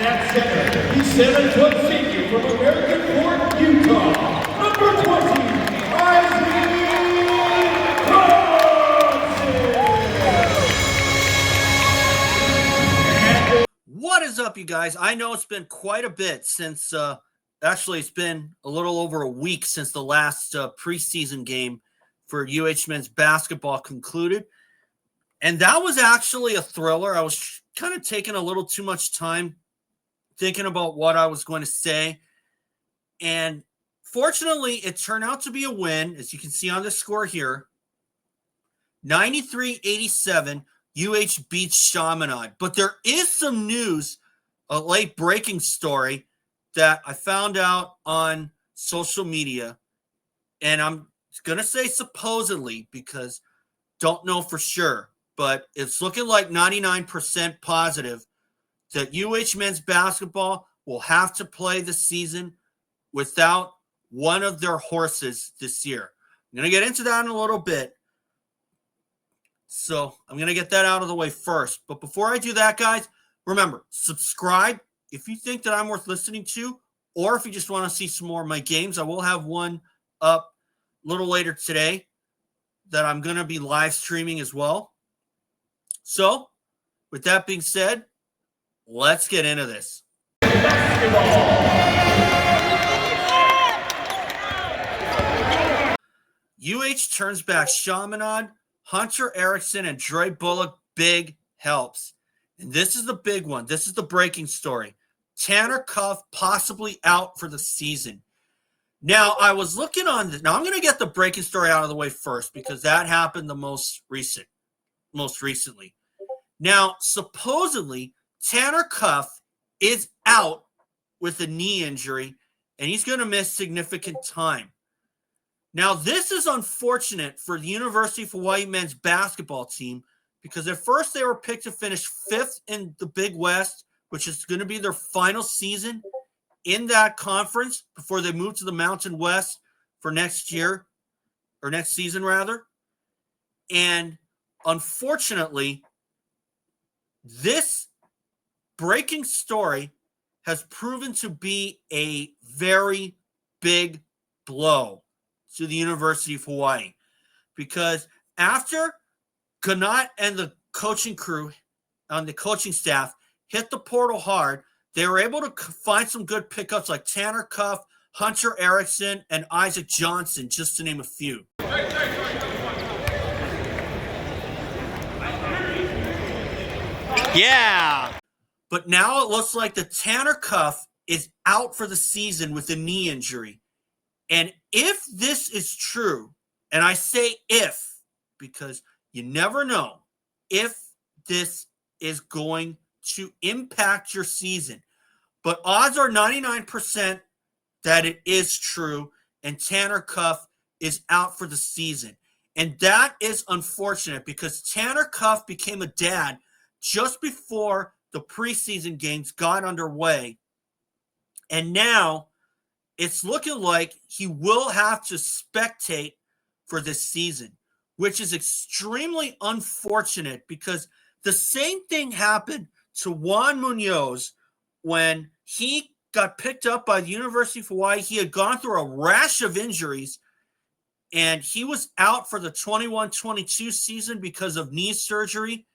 And at center, the 7-foot senior from American Fork, Utah, number 20, What is up, you guys? I know it's been quite a bit since, actually it's been a little over a week since the last preseason game for UH men's basketball concluded. And that was actually a thriller. I was kind of taking a little too much time thinking about what I was going to say. And fortunately, it turned out to be a win, as you can see on the score here. 93-87. UH beats Chaminade. But there is some news, a late breaking story that I found out on social media. And I'm going to say supposedly because don't know for sure. But it's looking like 99% positive that UH men's basketball will have to play the season without one of their horses this year. I'm going to get into that in a little bit. So I'm going to get that out of the way first. But before I do that, guys, remember, subscribe if you think that I'm worth listening to, or if you just want to see some more of my games. I will have one up a little later today that I'm going to be live streaming as well. So with that being said, let's get into this. UH turns back Chaminade. Hunter Erickson and Dre Bullock, big helps. And this is the big one. This is the breaking story. Tanner Cuff possibly out for the season. Now, I was looking on this. Now, I'm going to get the breaking story out of the way first because that happened the most recently. Now, supposedly, Tanner Cuff is out with a knee injury, and he's going to miss significant time. Now, this is unfortunate for the University of Hawaii men's basketball team because at first they were picked to finish 5th in the Big West, which is going to be their final season in that conference before they move to the Mountain West for next year, or next season, rather. And unfortunately, this breaking story has proven to be a very big blow to the University of Hawaii, because after Ganat and the coaching crew on the coaching staff hit the portal hard, they were able to find some good pickups like Tanner Cuff, Hunter Erickson, and Isaac Johnson, just to name a few. Yeah. But now it looks like the Tanner Cuff is out for the season with a knee injury. And if this is true, and I say if, because you never know if this is going to impact your season. But odds are 99% that it is true, and Tanner Cuff is out for the season. And that is unfortunate because Tanner Cuff became a dad just before the preseason games got underway. And now it's looking like he will have to spectate for this season, which is extremely unfortunate because the same thing happened to Juan Munoz when he got picked up by the University of Hawaii. He had gone through a rash of injuries, and he was out for the 21-22 season because of knee surgery.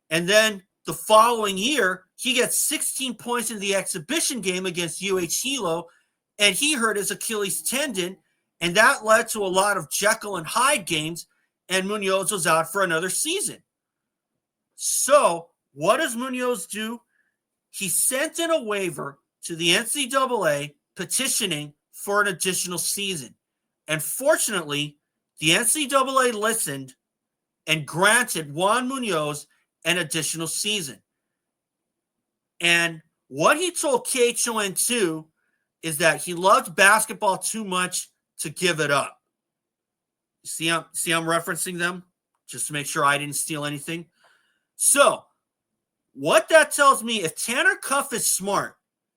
And then the following year, he gets 16 points in the exhibition game against UH Hilo, and he hurt his Achilles tendon, and that led to a lot of Jekyll and Hyde games, and Munoz was out for another season. So what does Munoz do? He sent in a waiver to the NCAA petitioning for an additional season. And fortunately, the NCAA listened and granted Juan Munoz an additional season. And what he told KHON2 is that he loved basketball too much to give it up. See, I'm referencing them just to make sure I didn't steal anything. So what that tells me, if Tanner Cuff is smart,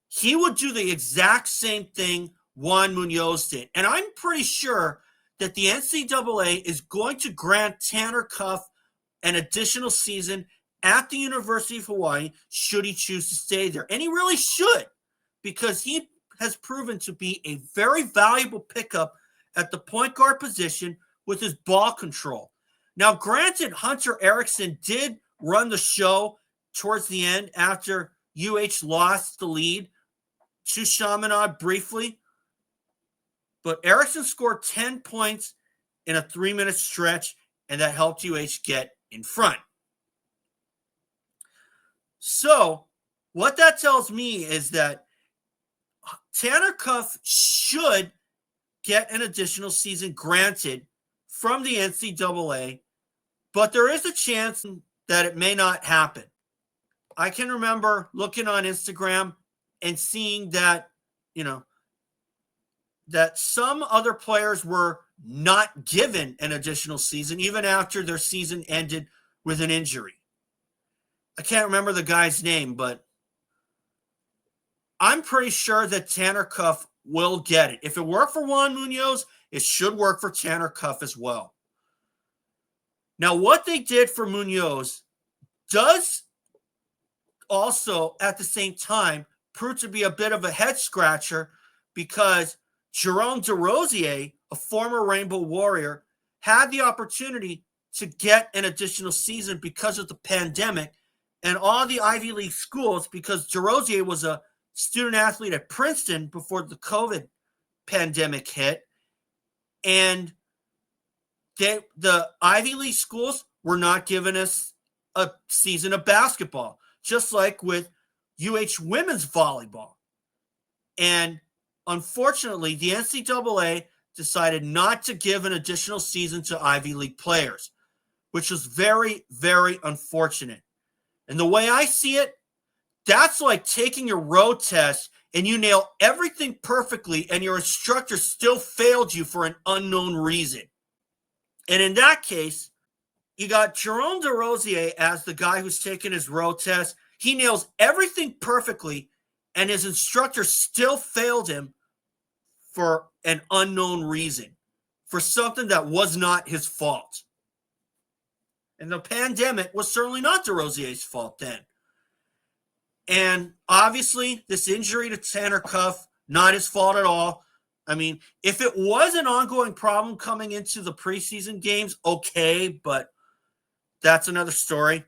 he would do the exact same thing Juan Munoz did. And I'm pretty sure that the NCAA is going to grant Tanner Cuff an additional season at the University of Hawaii should he choose to stay there. And he really should, because he has proven to be a very valuable pickup at the point guard position with his ball control. Now, granted, Hunter Erickson did run the show towards the end after UH lost the lead to Chaminade briefly. But Erickson scored 10 points in a 3-minute stretch, and that helped UH get in front. So what that tells me is that Tanner Cuff should get an additional season granted from the NCAA, but there is a chance that it may not happen. I can remember looking on Instagram and seeing that, that some other players were not given an additional season even after their season ended with an injury. I can't remember the guy's name, but I'm pretty sure that Tanner Cuff will get it. If it worked for Juan Munoz, it should work for Tanner Cuff as well. Now, what they did for Munoz does also, at the same time, prove to be a bit of a head-scratcher, because Jerome DeRosier, a former Rainbow Warrior, had the opportunity to get an additional season because of the pandemic, and all the Ivy League schools, because DeRosier was a student athlete at Princeton before the COVID pandemic hit, and the Ivy League schools were not giving us a season of basketball, just like with UH women's volleyball. And unfortunately, the NCAA decided not to give an additional season to Ivy League players, which was very, very unfortunate. And the way I see it, that's like taking your road test and you nail everything perfectly and your instructor still failed you for an unknown reason. And in that case, you got Jerome DeRosier as the guy who's taking his road test. He nails everything perfectly, and his instructor still failed him for an unknown reason, for something that was not his fault. And the pandemic was certainly not DeRosier's fault then. And obviously, this injury to Tanner Cuff, not his fault at all. I mean, if it was an ongoing problem coming into the preseason games, okay, but that's another story.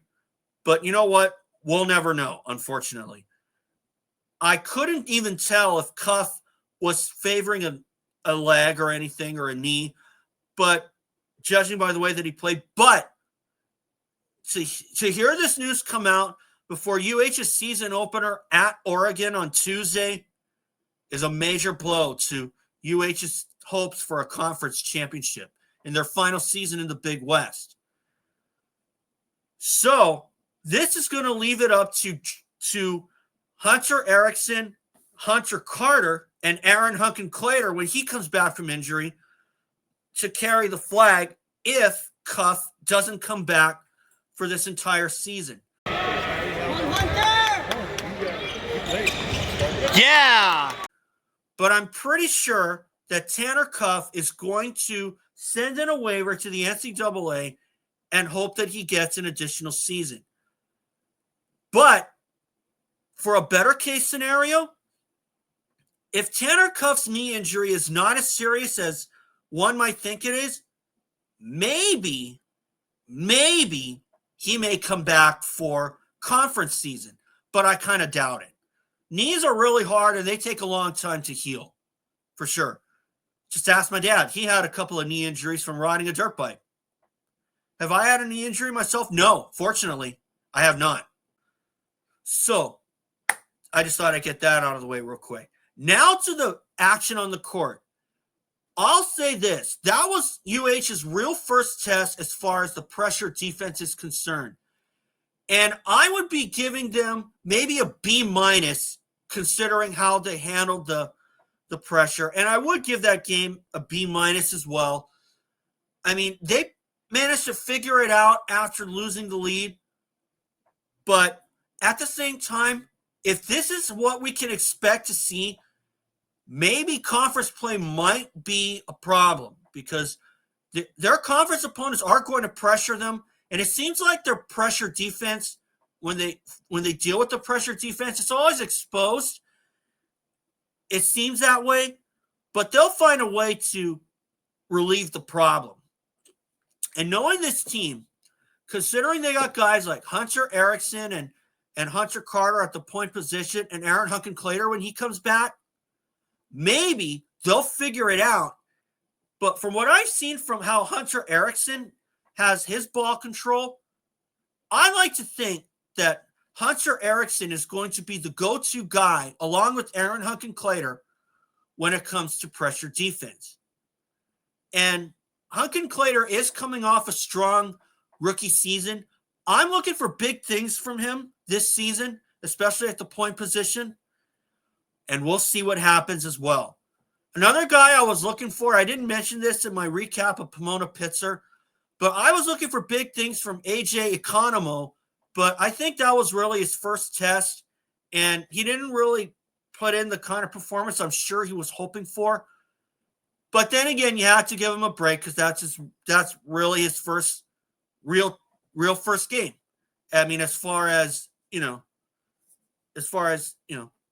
But you know what? We'll never know, unfortunately. I couldn't even tell if Cuff was favoring a leg or anything, or a knee, but judging by the way that he played. But to hear this news come out before UH's season opener at Oregon on Tuesday is a major blow to UH's hopes for a conference championship in their final season in the Big West. So this is going to leave it up to Hunter Erickson, Hunter Carter, and Aaron Hunkin-Clater when he comes back from injury to carry the flag if Cuff doesn't come back for this entire season. Yeah! But I'm pretty sure that Tanner Cuff is going to send in a waiver to the NCAA and hope that he gets an additional season. But for a better case scenario, if Tanner Cuff's knee injury is not as serious as one might think it is, maybe he may come back for conference season, but I kind of doubt it. Knees are really hard and they take a long time to heal, for sure. Just ask my dad. He had a couple of knee injuries from riding a dirt bike. Have I had a knee injury myself? No, fortunately, I have not. So I just thought I'd get that out of the way real quick. Now to the action on the court. I'll say this. That was UH's real first test as far as the pressure defense is concerned. And I would be giving them maybe a B- considering how they handled the pressure. And I would give that game a B- as well. I mean, they managed to figure it out after losing the lead. But at the same time, if this is what we can expect to see, maybe conference play might be a problem because their conference opponents are going to pressure them. And it seems like their pressure defense when they deal with the pressure defense, it's always exposed. It seems that way, but they'll find a way to relieve the problem. And knowing this team, considering they got guys like Hunter Erickson and Hunter Carter at the point position and Aaron Hunkenclater when he comes back, maybe they'll figure it out. But from what I've seen from how Hunter Erickson has his ball control, I like to think that Hunter Erickson is going to be the go-to guy along with Aaron Hunkenclater when it comes to pressure defense. And Hunkenclater is coming off a strong rookie season. I'm looking for big things from him this season, especially at the point position. And we'll see what happens as well. Another guy I was looking for, I didn't mention this in my recap of Pomona Pitzer, but I was looking for big things from AJ Economo, but I think that was really his first test, and he didn't really put in the kind of performance I'm sure he was hoping for. But then again, you have to give him a break because that's really his first real first game. I mean, as far as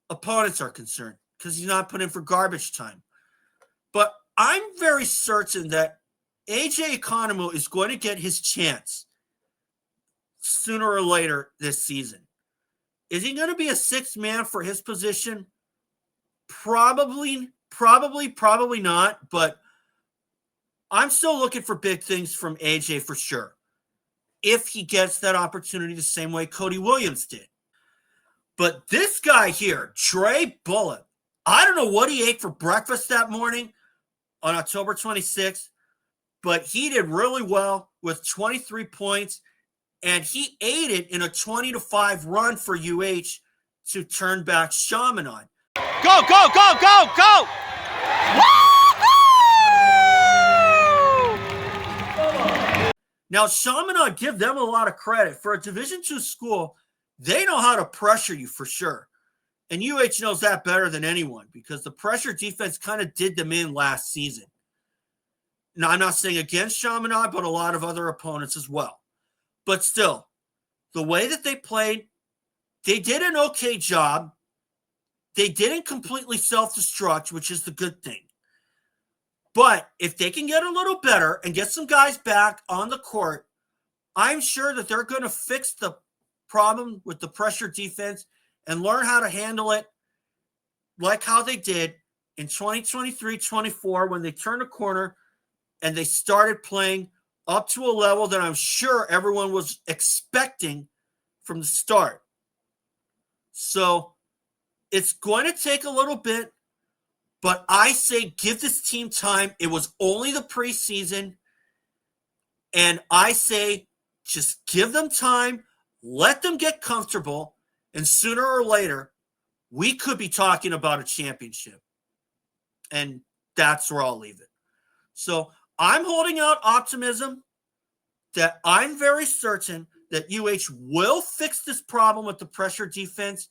opponents are concerned, because he's not put in for garbage time. But I'm very certain that AJ Economo is going to get his chance sooner or later this season. Is he going to be a sixth man for his position? Probably not. But I'm still looking for big things from AJ for sure, if he gets that opportunity the same way Cody Williams did. But this guy here, Trey Bullock, I don't know what he ate for breakfast that morning on October 26th, but he did really well with 23 points, and he aided in a 20-5 run for UH to turn back Chaminade. Go, go, go, go, go! Now, Chaminade, give them a lot of credit. For a Division II school, they know how to pressure you for sure. And UH knows that better than anyone because the pressure defense kind of did them in last season. Now, I'm not saying against Chaminade, but a lot of other opponents as well. But still, the way that they played, they did an okay job. They didn't completely self-destruct, which is the good thing. But if they can get a little better and get some guys back on the court, I'm sure that they're going to fix the problem with the pressure defense and learn how to handle it like how they did in 2023-24 when they turned a corner and they started playing up to a level that I'm sure everyone was expecting from the start. So it's going to take a little bit, but I say give this team time. It was only the preseason, and I say just give them time, let them get comfortable, and sooner or later, we could be talking about a championship. And that's where I'll leave it. So I'm holding out optimism that I'm very certain that UH will fix this problem with the pressure defense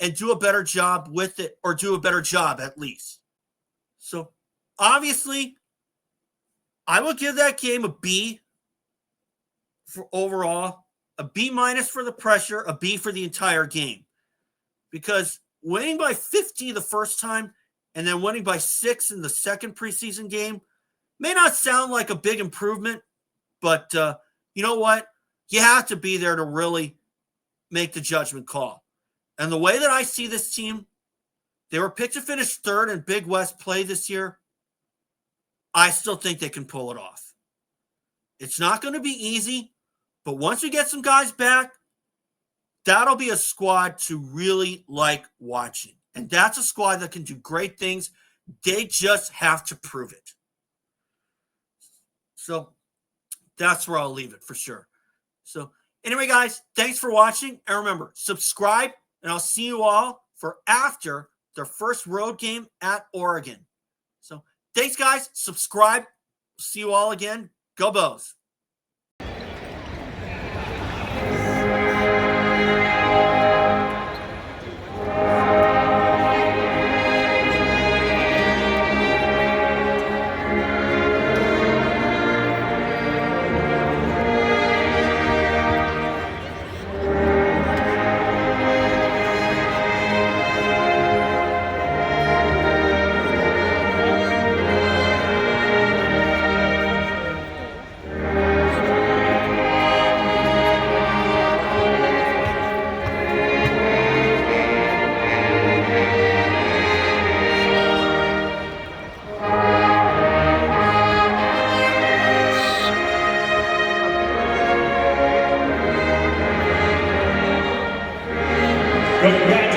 and do a better job with it, or do a better job at least. So obviously, I will give that game a B for overall, a B- for the pressure, a B for the entire game. Because winning by 50 the first time and then winning by 6 in the second preseason game may not sound like a big improvement, but you know what? You have to be there to really make the judgment call. And the way that I see this team, they were picked to finish third in Big West play this year. I still think they can pull it off. It's not going to be easy, but once we get some guys back, that'll be a squad to really like watching. And that's a squad that can do great things. They just have to prove it. So that's where I'll leave it for sure. So anyway, guys, thanks for watching. And remember, subscribe, and I'll see you all for after their first road game at Oregon. So thanks, guys. Subscribe. See you all again. Go Bows. Congratulations.